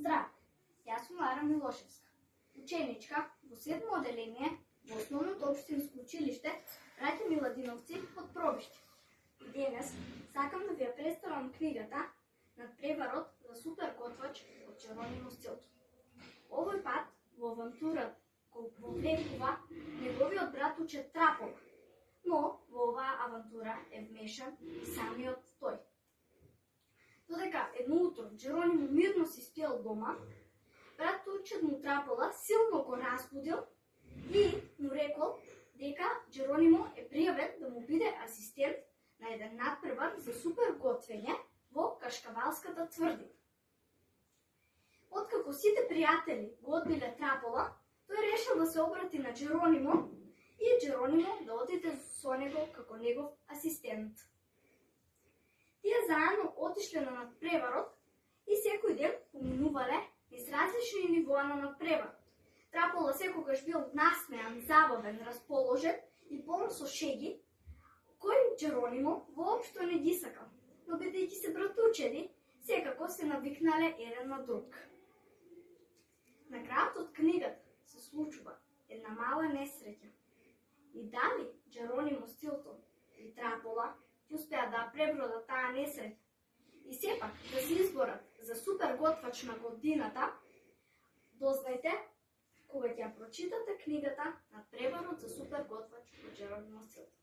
Здрав! Јас сум Лара Милошевска, ученичка во 7-мо оделение во Основното општинско училиште Браќа Миладиновци од Пробиште. Денес сакам да ви ја представам книгата Надпреварот за супер готвач од Џеронимо Стилтон. Овој пат во авантура го вовлекува неговиот брат учет Трапола, но во оваа авантура е вмешан и самиот тој. Додека едно утро Џеронимо мирно си спиел дома, брат учет му Трапола силно го разбудил и му рекол дека Џеронимо е пријавен да му биде асистент на еден надпревар за супер готвење во Кашкавалската тврдина. Откако сите пријатели го одбиле Трапола, тој решил да се обрати на Џеронимо и Џеронимо да одиде со него како негов асистент. Тие заедно отишле на надпреварот и секој ден поминувале низ различни нивоа на надпреварот. Трапола секогаш бил насмеан, забавен, расположен и полн со шеги, кој Џеронимо воопшто не ги сакал, но бидејќи се братучеди, секако се навикнале еден на друг. На крајот од книгата се случува една мала несреќа. И дали Џеронимо Стилтон и Трапола ќе успеат да пребродат таа несреќа и сепак да се изборат за супер готвач на годината, дознајте кога ќе ја прочитате книгата Надпреварот за супер готвач од Џеронимо Стилтон.